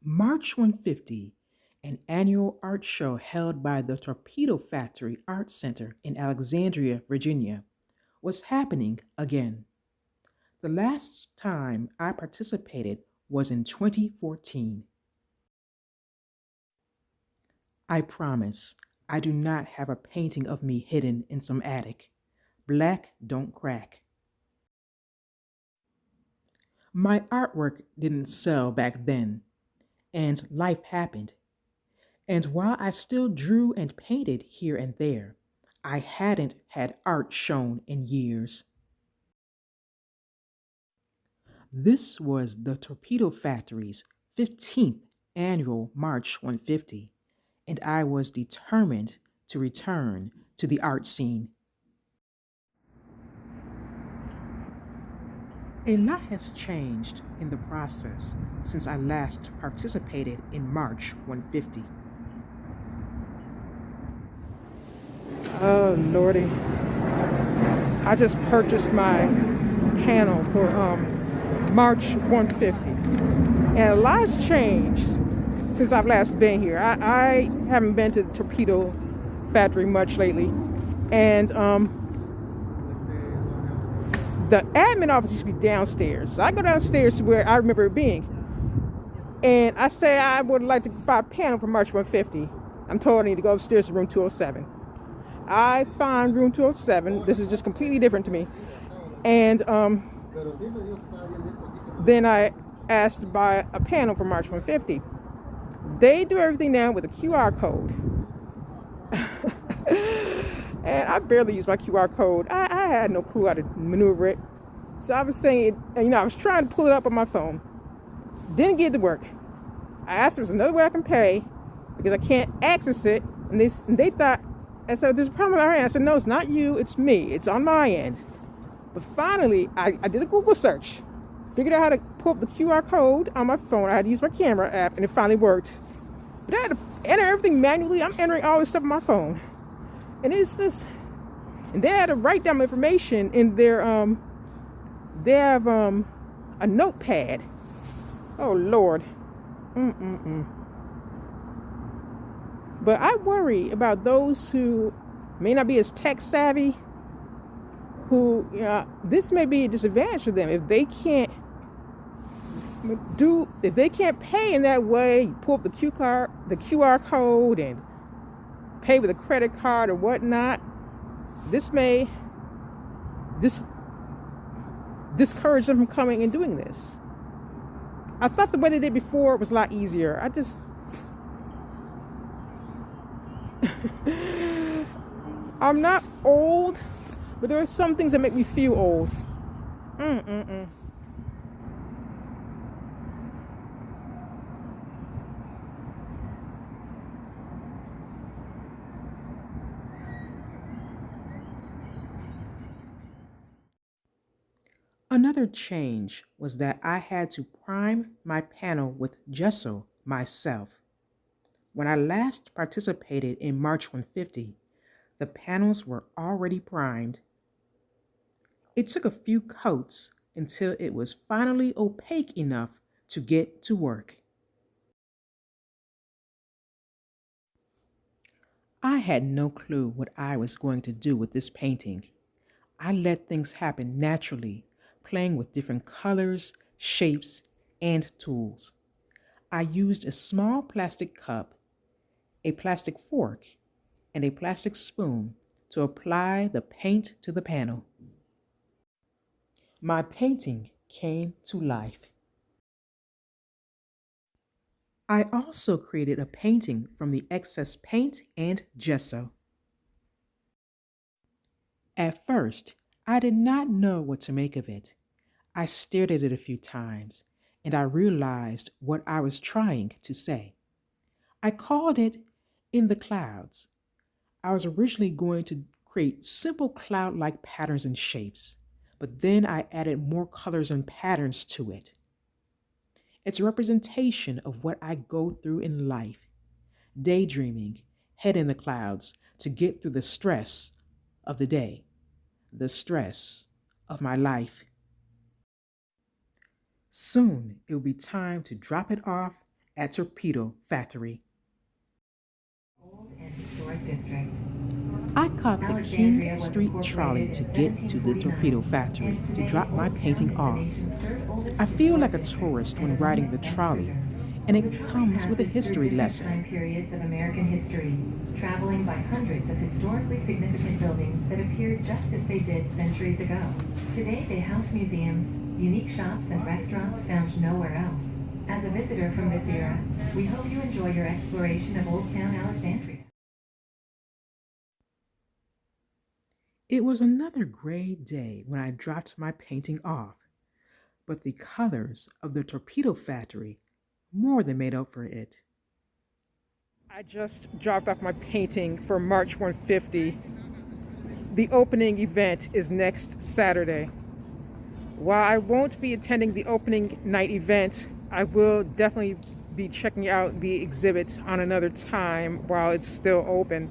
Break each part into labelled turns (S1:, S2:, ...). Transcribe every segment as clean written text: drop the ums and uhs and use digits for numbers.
S1: March 150, an annual art show held by the Torpedo Factory Art Center in Alexandria, Virginia, was happening again. The last time I participated was in 2014. I promise I do not have a painting of me hidden in some attic. Black don't crack. My artwork didn't sell back then, and life happened. And while I still drew and painted here and there, I hadn't had art shown in years. This was the Torpedo Factory's 15th annual March 150, and I was determined to return to the art scene. A lot has changed in the process since I last participated in March 150. Oh, Lordy. I just purchased my panel for March 150. And a lot's changed since I've last been here. I haven't been to the Torpedo Factory much lately. And the admin office used to be downstairs. So I go downstairs to where I remember it being. And I say I would like to buy a panel for March 150. I'm told I need to go upstairs to room 207. I find room 207. This is just completely different to me. And then I asked to buy a panel for March 150. They do everything now with a QR code. And I barely use my QR code. I had no clue how to maneuver it. So I was saying, I was trying to pull it up on my phone. Didn't get it to work. I asked if there's another way I can pay because I can't access it. And they thought, and so there's a problem on our end. I said, no, it's not you, it's me. It's on my end. But finally, I did a Google search. Figured out how to pull up the QR code on my phone. I had to use my camera app, and it finally worked. But I had to enter everything manually. I'm entering all this stuff on my phone. And it's just, and they had to write down my information in their, they have a notepad. Oh, Lord. But I worry about those who may not be as tech savvy, who, this may be a disadvantage for them if they can't pay in that way. You pull up the QR code and pay with a credit card or whatnot. This may discourage them from coming and doing this. I thought the way they did before was a lot easier. I'm not old, but there are some things that make me feel old. Another change was that I had to prime my panel with gesso myself. When I last participated in March 150, the panels were already primed. It took a few coats until it was finally opaque enough to get to work. I had no clue what I was going to do with this painting. I let things happen naturally, playing with different colors, shapes, and tools. I used a small plastic cup, a plastic fork, and a plastic spoon to apply the paint to the panel. My painting came to life. I also created a painting from the excess paint and gesso. At first, I did not know what to make of it. I stared at it a few times, and I realized what I was trying to say. I called it In the Clouds. I was originally going to create simple cloud-like patterns and shapes, but then I added more colors and patterns to it. It's a representation of what I go through in life, daydreaming, head in the clouds to get through the stress of the day, the stress of my life. Soon it will be time to drop it off at Torpedo Factory.
S2: Old and historic district.
S1: I caught the King Street trolley to get to the Torpedo Factory to drop my painting off. I feel like a tourist when riding the trolley, and it comes with a history lesson.
S2: Time periods of American history, traveling by hundreds of historically significant buildings that appeared just as they did centuries ago. Today they house museums, unique shops, and restaurants found nowhere else. As a visitor from this era, we hope you enjoy your exploration of Old Town Alexandria.
S1: It was another gray day when I dropped my painting off, but the colors of the Torpedo Factory more than made up for it. I just dropped off my painting for March 150. The opening event is next Saturday. While I won't be attending the opening night event, I will definitely be checking out the exhibit on another time while it's still open.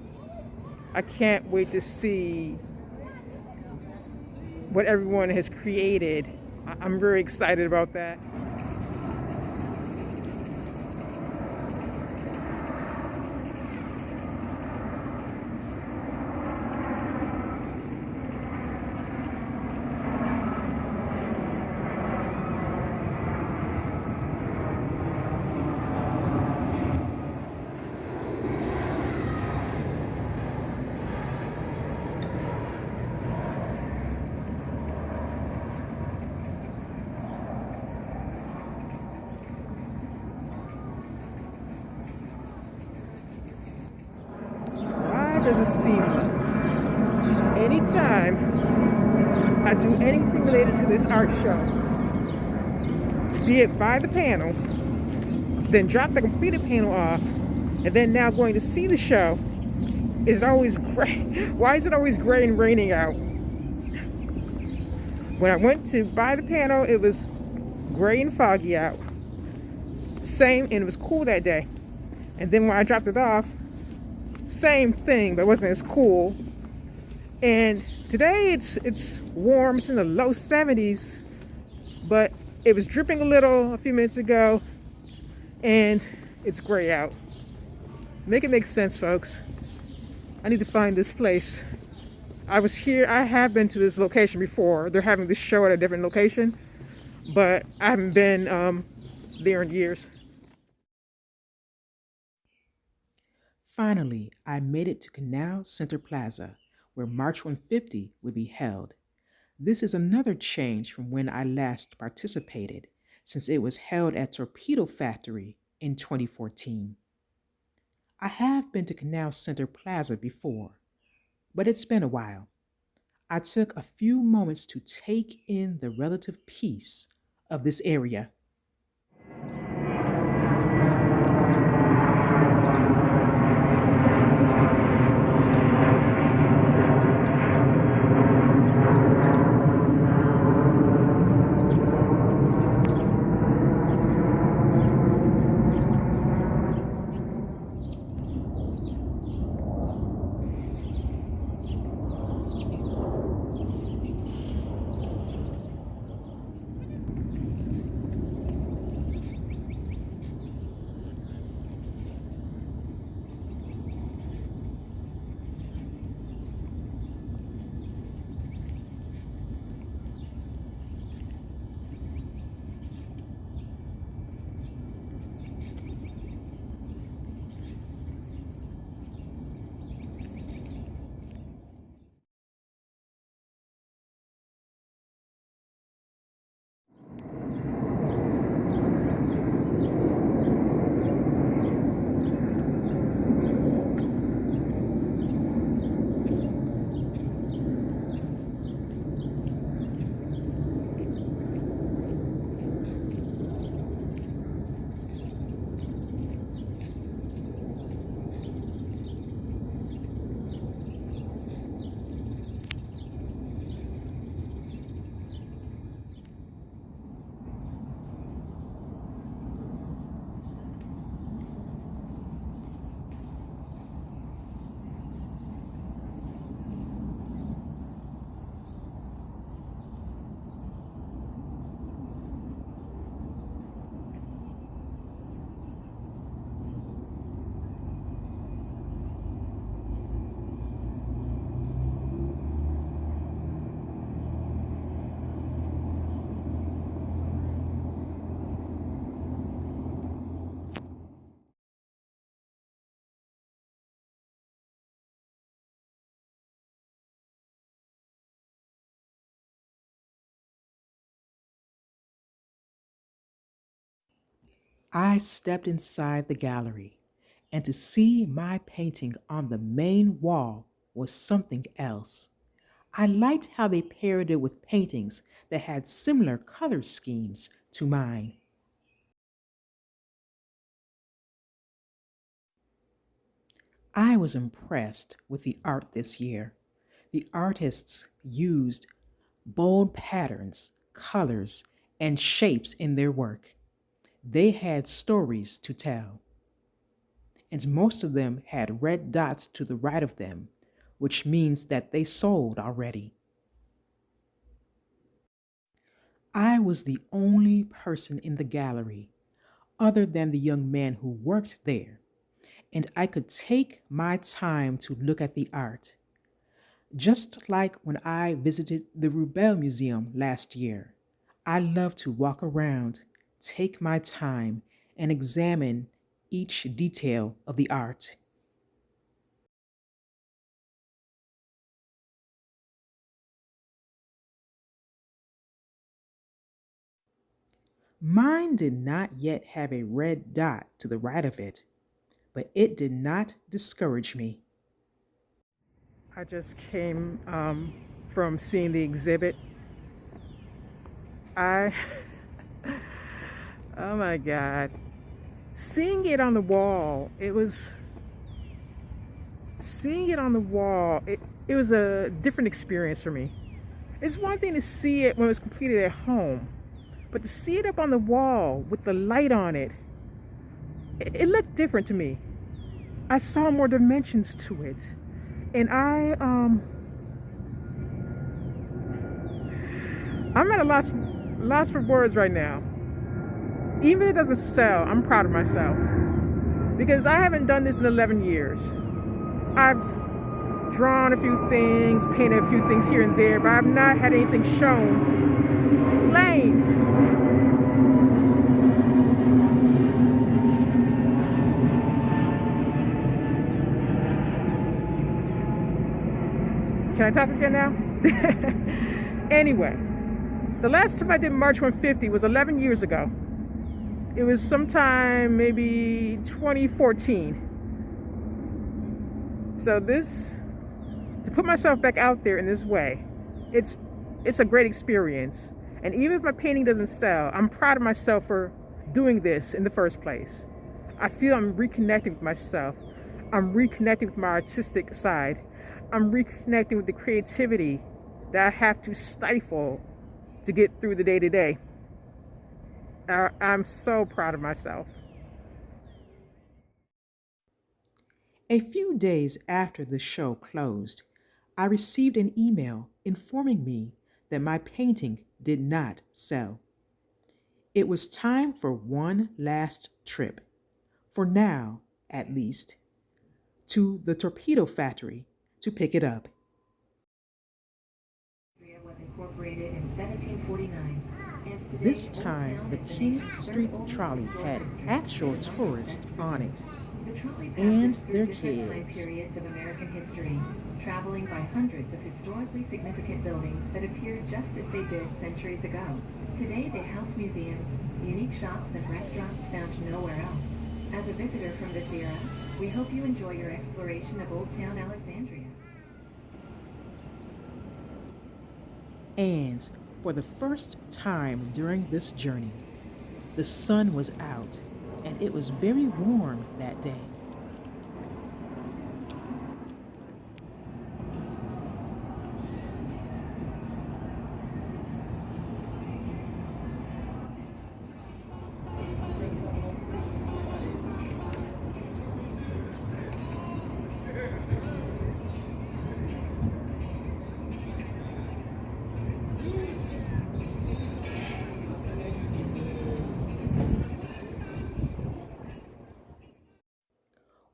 S1: I can't wait to see what everyone has created. I'm very excited about that. Does it seem anytime I do anything related to this art show, be it buy the panel, then drop the completed panel off, and then now going to see the show, is it always gray? Why is it always gray and raining out? When I went to buy the panel, it was gray and foggy out. Same, and it was cool that day. And then when I dropped it off, same thing, but it wasn't as cool. And today it's warm, it's in the low 70s, but it was dripping a little a few minutes ago, and it's gray out. Make it make sense, folks. I need to find this place. I have been to this location before. They're having this show at a different location, but I haven't been there in years. Finally, I made it to Canal Center Plaza, where March 150 would be held. This is another change from when I last participated, since it was held at Torpedo Factory in 2014. I have been to Canal Center Plaza before, but it's been a while. I took a few moments to take in the relative peace of this area.
S3: I stepped inside the gallery, and to see my painting on the main wall was something else. I liked how they paired it with paintings that had similar color schemes to mine. I was impressed with the art this year. The artists used bold patterns, colors, and shapes in their work. They had stories to tell, and most of them had red dots to the right of them, which means that they sold already. I was the only person in the gallery, other than the young man who worked there, and I could take my time to look at the art. Just like when I visited the Rubel Museum last year, I love to walk around, take my time, and examine each detail of the art. Mine did not yet have a red dot to the right of it, but it did not discourage me.
S1: I just came from seeing the exhibit. I, oh my God. Seeing it on the wall, seeing it on the wall, it was a different experience for me. It's one thing to see it when it was completed at home, but to see it up on the wall with the light on it, it looked different to me. I saw more dimensions to it. And I'm at a loss for words right now. Even if it doesn't sell, I'm proud of myself. Because I haven't done this in 11 years. I've drawn a few things, painted a few things here and there, but I've not had anything shown plain. Can I talk again now? Anyway, the last time I did March 150 was 11 years ago. It was sometime maybe 2014. So to put myself back out there in this way, it's a great experience. And even if my painting doesn't sell, I'm proud of myself for doing this in the first place. I feel I'm reconnecting with myself. I'm reconnecting with my artistic side. I'm reconnecting with the creativity that I have to stifle to get through the day-to-day. I'm so proud of myself.
S3: A few days after the show closed, I received an email informing me that my painting did not sell. It was time for one last trip, for now at least, to the Torpedo Factory to pick it up.
S2: Was incorporated in 1749.
S3: This time, the King Street trolley had actual tourists on it, and their kids.
S2: Periods of American history, traveling by hundreds of historically significant buildings that appeared just as they did centuries ago. Today they house museums, unique shops, and restaurants found nowhere else. As a visitor from this era, we hope you enjoy your exploration of Old Town Alexandria.
S3: And for the first time during this journey, the sun was out, and it was very warm that day.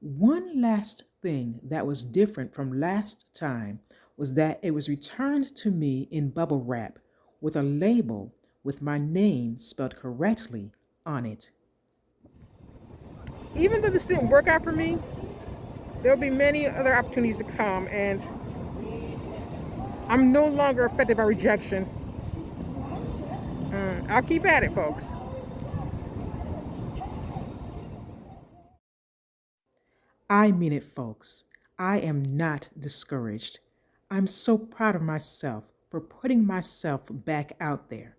S3: One last thing that was different from last time was that it was returned to me in bubble wrap with a label with my name spelled correctly on it.
S1: Even though this didn't work out for me, there'll be many other opportunities to come, and I'm no longer affected by rejection. I'll keep at it, folks.
S3: I mean it, folks. I am not discouraged. I'm so proud of myself for putting myself back out there.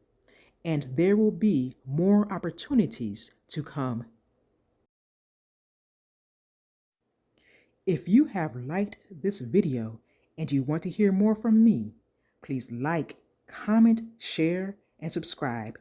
S3: And there will be more opportunities to come. If you have liked this video and you want to hear more from me, please like, comment, share, and subscribe